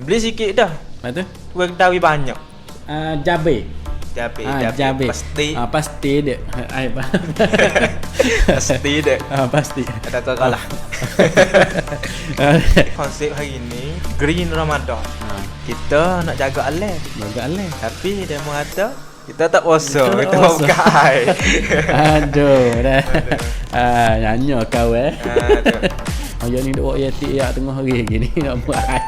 Beli sikit dah. Lepas tu? Kuih kedawi banyak. Jabe. Jabe. Pasti dia. Pasti deh. Pasti. Ada kalah. Konsep hari ni Green Ramadan. Kita nak jaga alam. Tapi dia mengata kita tak puasa, kita buka air. Aduh dah. Nyanyi kau Ayah ni duk buat yatik ya tengah hari gini nak buat air.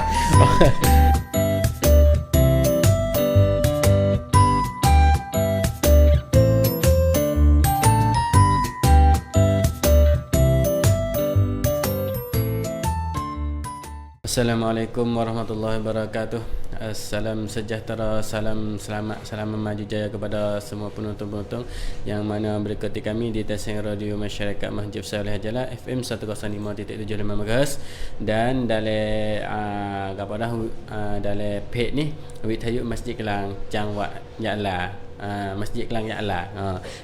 Assalamualaikum warahmatullahi wabarakatuh. Salam sejahtera, salam selamat, salam maju jaya kepada semua penonton-penonton yang mana berikuti kami di stesen radio masyarakat Masjid Saleh Jalah FM 105.75 MHz dan dalam dalam page ni Witayu Masjid Kelang Jangwat Ya'la. Masjid Kelang Ya'la.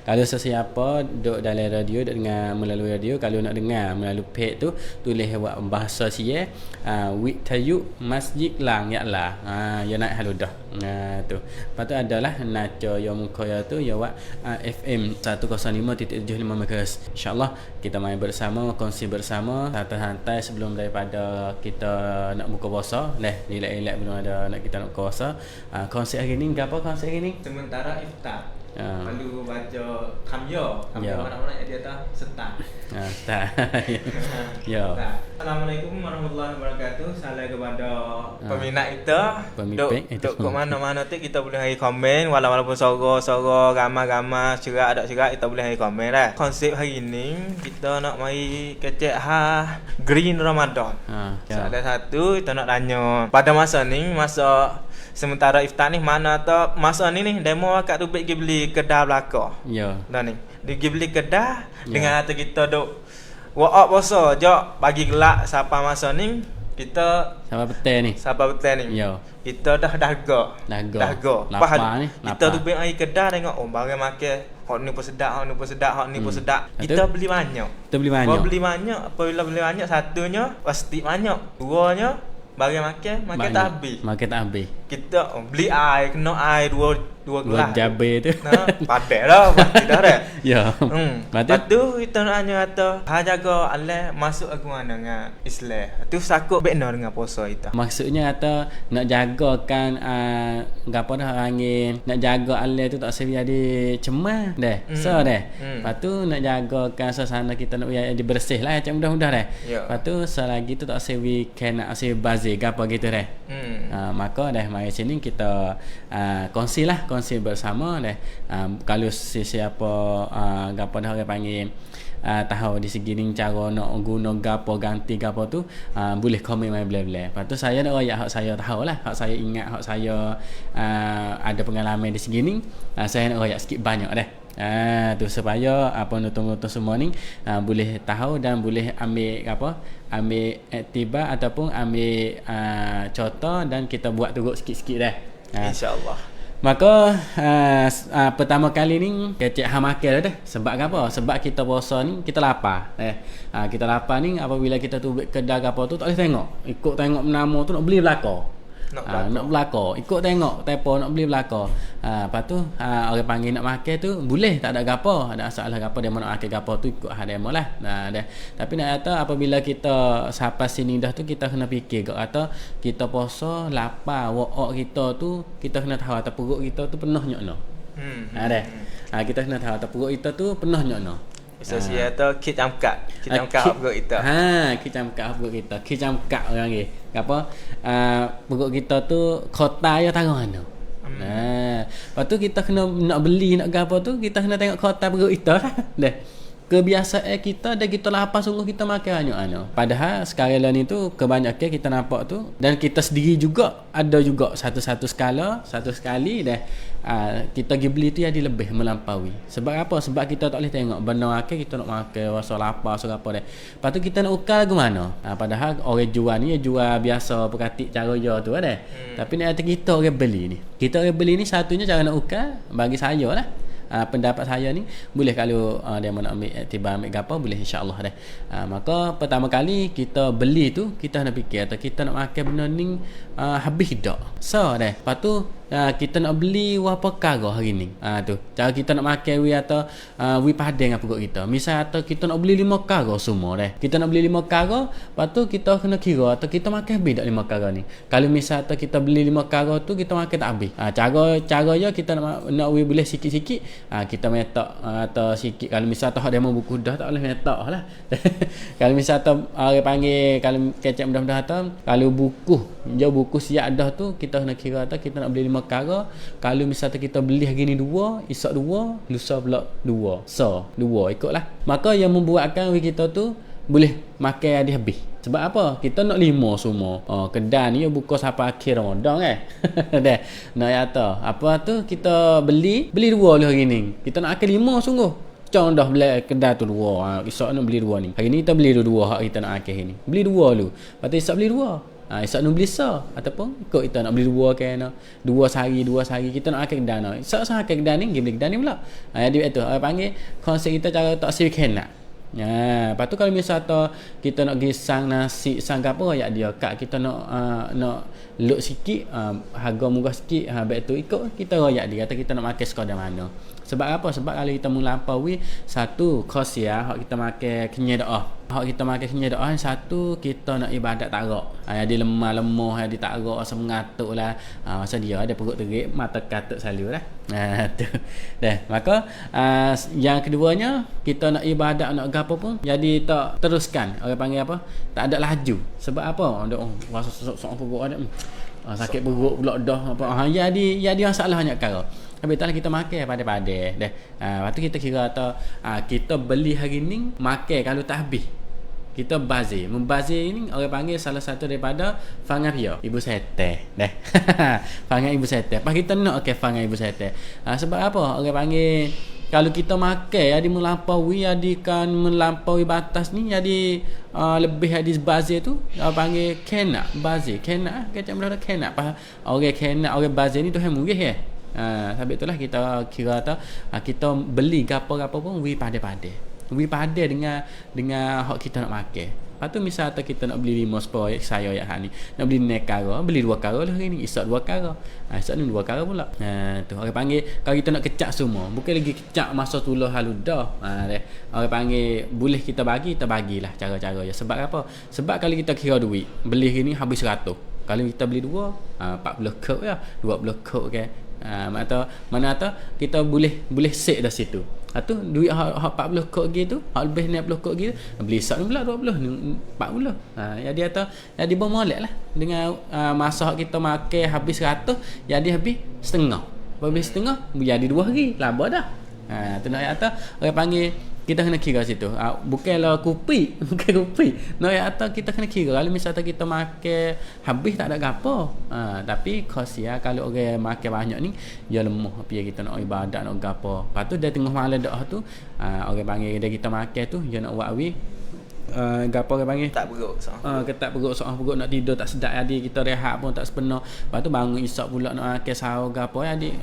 Kalau sesiapa duduk dalam radio, duduk dengar melalui radio, kalau nak dengar melalui page tu tulis buat bahasa sia Witayu Masjid Kelang Ya'la. Ya nak halu dah. Tu. Lepas tu adalah naco yang muka tu ya buat FM 105.75 MHz. InsyaAllah kita main bersama, kongsi bersama santai-santai sebelum daripada kita nak buka puasa. Relax-relax belum ada nak kita nak buka puasa. Kongsi hari ni apa kongsi hari ni? Sementara iftar. Lalu baca kamya mana-mana dia tak setar. Setar. Ya. Assalamualaikum warahmatullahi wabarakatuh. Salam kepada peminat kita. Duk ke mana-mana tu kita boleh hai komen walaupun suara ramai-ramai cerak ada cerak kita boleh hai komen dah. Konsep hari ni kita nak mai kecek Green Ramadan. Salah satu kita nak tanya pada masa ni sementara iftar ni mana tak masa ni demo akak tu pergi beli kedah belaka. Ya. Dah ni. Dia pergi beli kedah dengan kata kita duk walk puasa jok bagi gelak siapa masa ni kita siapa betul ni. Ya. Kita dah dahaga. Lapar ni. Kita tu pergi kedah tengok barang makan hak ni pun sedap. Kita beli banyak. Kalau beli banyak, apabila beli banyak satunya pasti banyak. Duanya barang makan tak habis. Kita beli air, kena air dua gelas. Jabe tu. Padat dah, pasti dah dah. Ya. Lepas tu kita nak tanya kata, jaga Allah masuk aku mana dengan Islam. Tu sakut bekna dengan puasa kita. Maksudnya kata nak jagakan gapo dah angin, nak jaga Allah tu tak sebi jadi cemas dah. Lepas tu nak jagakan suasana kita nak jadi bersih lah macam mudah-mudah dah. Lepas tu selagi tu tak sebi nak sebi bazir gapo gitu dah. Maka dah mari sini kita kongsi bersama dah. Kalau sesiapa gapo dah orang panggil tahu di segi ni cara nak guna gapo ganti gapo tu boleh komen mai bela-bela. Lepas tu saya nak royak hak saya tahulah, hak saya ingat, hak saya ada pengalaman di segi ni, saya nak royak sikit banyak dah. Tu supaya penonton-penonton semua ni boleh tahu dan boleh ambil iktibar ataupun ambil contoh dan kita buat turut sikit-sikit dah. InsyaAllah. Maka pertama kali ni kecek makan dah. Sebab apa? Sebab kita puasa ni kita lapar. Kita lapar ni apabila kita tu kedai apa tu tak boleh tengok. Ikut tengok nama tu nak beli belaka. Nak belaka. Ikut tengok tepo nak beli belaka. Lepas tu orang panggil nak makan tu boleh, tak ada gapo, ada masalah gapo dia nak makan gapo tu ikut hak demo lah. Tapi nak kata apabila kita sampai sini dah tu kita kena fikir kata kita puasa lapar wak kita tu kita kena tahu atas perut kita tu penuh nyokno. Kita kena tahu atas perut kita tu penuh nyokno. Saya kata kita angkat perut kita. Kita angkat perut kita. Kita angkat orang ni. Apa? Perut kita tu kota ya tangan mana. Lepas tu kita kena nak beli nak gapo tu kita kena tengok kota perut kita dah. Kebiasaan kita dan kita lapar sungguh kita makan banyak. Padahal sekarang ni tu kebanyakan kita nampak tu dan kita sendiri juga ada juga satu sekali dah kita pergi beli tu jadi lebih melampaui. Sebab apa? Sebab kita tak boleh tengok benda makan kita nak makan rasa lapar so apa dah. Lepas tu kita nak ukar lagu mana? Padahal orang jual ni jual biasa perkatik cara dia tu ada. Tapi nak kata kita orang beli ni. Kita orang beli ni satunya cara nak ukar bagi saya lah. pendapat saya ni boleh kalau dia mau nak ambil iktibar ambil gapo boleh insya-Allah dah. Maka pertama kali kita beli tu kita nak fikir atau kita nak makan benda ni habis dak. So dah. Lepas tu kita nak beli apa perkara hari ni. Tu. Cara kita nak makan atau padang apa perut kita. Misal atau kita nak beli 5 perkara semua dah. Kita nak beli 5 perkara, lepas tu kita kena kira atau kita makan habis dak 5 perkara ni. Kalau misal atau kita beli 5 perkara tu kita makan tak habis. Cara je kita nak boleh sikit-sikit, kita metak atau sikit. Kalau misal atau dia mau buku dah tak boleh metak lah. Kalau misal atau orang panggil kalau kecap mudah-mudah atau kalau buku siap dah tu kita kena kira atau kita nak beli 5 perkara. Kalau misal kita beli hari ni 2, esok 2, lusa pula 2. So, 2 ikutlah. Maka yang membuatkan kita tu boleh makan habis. Sebab apa? Kita nak 5 semua. Kedai ni buka sampai akhir Ramadan kan. Dah. Nak kata apa tu kita beli 2 dulu hari ni. Kita nak makan 5 sungguh. Contoh beli kedai tu 2. Esok nak beli 2 ni. Hari ni kita beli 2 hak kita nak makan hari ni. Beli 2 dulu. Lepas tu esok beli 2. Esok nak beli ataupun ikut kita nak beli 2 kan 2 sehari kita nak makan kedai nak. Esok makan kedai ni beli kedai ni pula. Jadi itu orang panggil konsep kita cara tak sibuk nak. Lepas tu kalau misal kita nak pergi sang nasi sang apa ya dia kat kita nak luk sikit harga murah sikit baik tu ikut kita royak dia kata kita nak makan sekadar mana. Sebab apa? Sebab kalau kita melampaui satu kos ya hak kita makan kenyai doa. Hak kita makan kenyai doa satu kita nak ibadat tarak. Dia lemah dia tarak asa mengatuk lah. Masa dia ada perut terik mata katuk selalu lah. Tu. Dah. Maka yang keduanya kita nak ibadat nak gapo pun jadi tak teruskan. Orang panggil apa? Tak ada laju. Sebab apa? Ada rasa sok perut ada. Sakit perut pula dah apa. Jadi masalah banyak perkara. Habis tu kita makan pada-pada dah. Lepas tu kita kira atau kita beli hari ni makan kalau tak habis. Kita bazir. Membazir ini orang panggil salah satu daripada fangapia ibu sete dah. Fangai ibu sete. Pas kita nak fangai ibu sete. Sebab apa? Orang panggil kalau kita makan jadi melampaui batas ni jadi lebih hadis bazir tu orang panggil kena bazir. Kena kecak berada kena. Orang kena orang bazir ni tu yang murah ya. Sebab itulah kita kira kita beli gapo-gapo pun pada-pada dengan hak kita nak makan. Lepas tu misal kita nak beli 5 sepoi saya ya ni nak beli nekara beli 2 kara lah hari ni esok 2 kara esok ni 2 kara pula. Tu orang panggil kalau kita nak kecak semua bukan lagi kecak masa tu lah halu dah. Orang panggil boleh kita bagilah cara-cara je. Sebab apa? Sebab kalau kita kira duit beli hari ni habis 100. Kalau kita beli 2 40 kop ya 20 kop kan. Mana kita boleh set dah situ. Duit hak 40 kok gitu, hak lebih 60 kok gitu, beli sak pula 20 40. Jadi bermolek lah dengan masa kita makan habis 100, jadi habis setengah. Habis setengah jadi 2 hari, laba dah. Tu nak kata orang panggil kita kena kira situ. Bukanlah kupi, bukan kupi. No ya atau kita kena kira kalau misalnya kita makan habis tak ada gapo. Tapi khususnya kalau orang makan banyak ni dia lemah apa kita nak ibadat nak gapo. Lepas tu dia tengah malam dak tu orang panggil dia kita makan tu dia nak buat gapo orang panggil tak perut ketak perut perut nak tidur tak sedap jadi kita rehat pun tak sepenuh. Lepas tu bangun esok pula nak makan sahur gapo jadi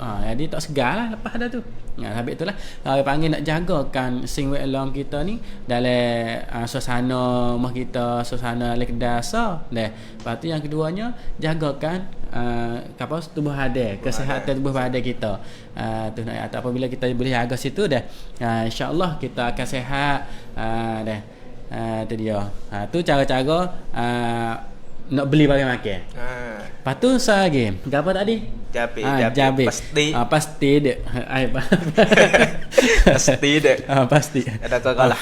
tak segarlah lepas dah tu. Habis itulah orang panggil nak jagakan sing along kita ni dalam suasana rumah kita, suasana kedasa dah. Lepas tu yang keduanya jagakan tubuh badan, kesihatan tubuh badan kita. Tu nak apabila kita boleh jaga situ dah insya-Allah kita akan sihat dah. Tu dia. Tu cara-cara nak beli barang makan. Lepas tu saya lagi. Gapo tadi? Jabe. Pasti dek. Pasti dek. Pasti. Ada kalah.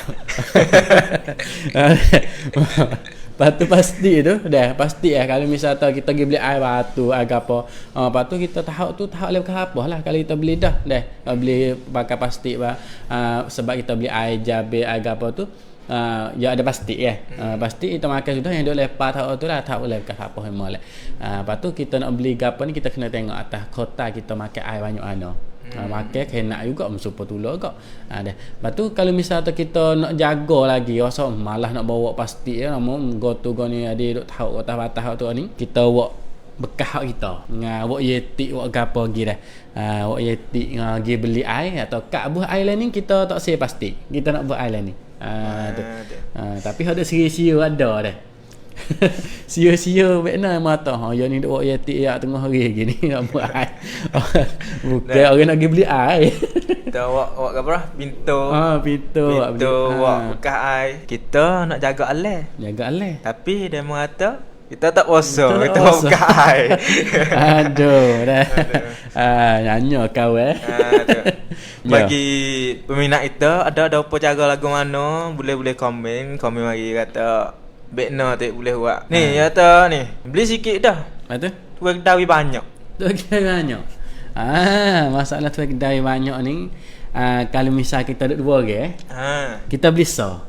Lepas tu pasti tu dah pasti kalau misal kita pergi beli air batu gapo. Lepas tu kita tahap lebih apa lah kalau kita beli dah beli pakai plastik sebab kita beli air jabe air gapo tu ya ada plastik plastik kita makan sudah yang duk lepas tahap tu lah tak boleh bekas apa memang lah. Lepas tu kita nak beli gapo ni kita kena tengok atas kota kita makan air banyak mana. Makan kena juga mensupport tulur kok. Dah. Lepas tu kalau misalnya kita nak jaga lagi rasa malah nak bawa plastik mau go ni ada duk tahu atas batas tu ni kita buat bekas hak kita. Wak yetik wak gapo gi dah. Wak yetik gi beli air atau kak buah air lain ni kita tak say plastik. Kita nak buat air lain ni. Tu. Tapi ada sia-sia ada dah. Sia-sia bekna mata. Ya ni wak yetik ya tengah hari gini nak buat air. Bukan orang nak pergi beli air. Kita wak apa dah? Pintu. Pintu wak bekas air. Kita nak jaga aleh. Jaga aleh. Tapi dia mengata kita tak puasa, kita buka air. Aduh dah. Nyanyi kau Bagi peminat kita ada apa cara lagu mana, boleh komen mari kata bekna tak boleh buat. Ni kata ni, beli sikit dah. Betul? Tuai kedai banyak. Tuai kedai banyak. Masalah tuai kedai banyak ni kalau misal kita duduk dua orang kita beli so.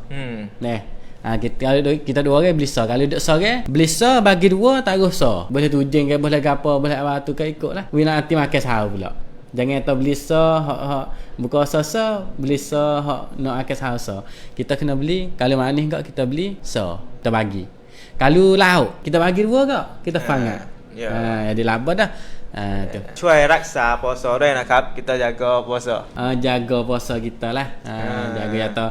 Kita dua orang beli so. Kalau duduk so beli so bagi dua taruh so. Boleh tujing ke, boleh gapo, boleh apa tu ke ikutlah. Wina nanti makan sahur pula. Jangan tak beli so hak buka so beli so hak nak makan sahur so. Kita kena beli kalau manis gak kita beli so. Kita bagi. Kalau lauk kita bagi dua gak kita fangat. Jadi laba dah. Tu. ช่วยรักษาปสด้วยนะครับ kita jaga puasa. Jaga puasa kita lah. Jaga atau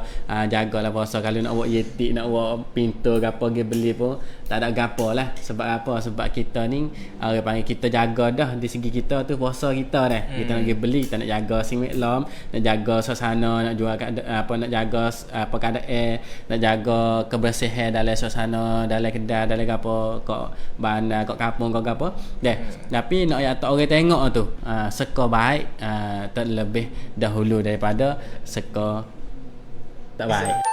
jagalah puasa. Kalau nak buat yetik, nak buat pintu gapo pergi beli pun tak ada gapo lah. Sebab apa? Sebab kita ni orang panggil kita jaga dah di segi kita tu puasa kita dah. Kita nak pergi beli, kita nak jaga singwek lom, nak jaga suasana, nak jual nak jaga apa keadaan, nak jaga kebersihan dalam suasana, dalam kedai, dalam gapo kok bandar, kok kampung, kok gapo. Tapi nak tak orang tengok tu seka baik terlebih dahulu daripada seka tak baik.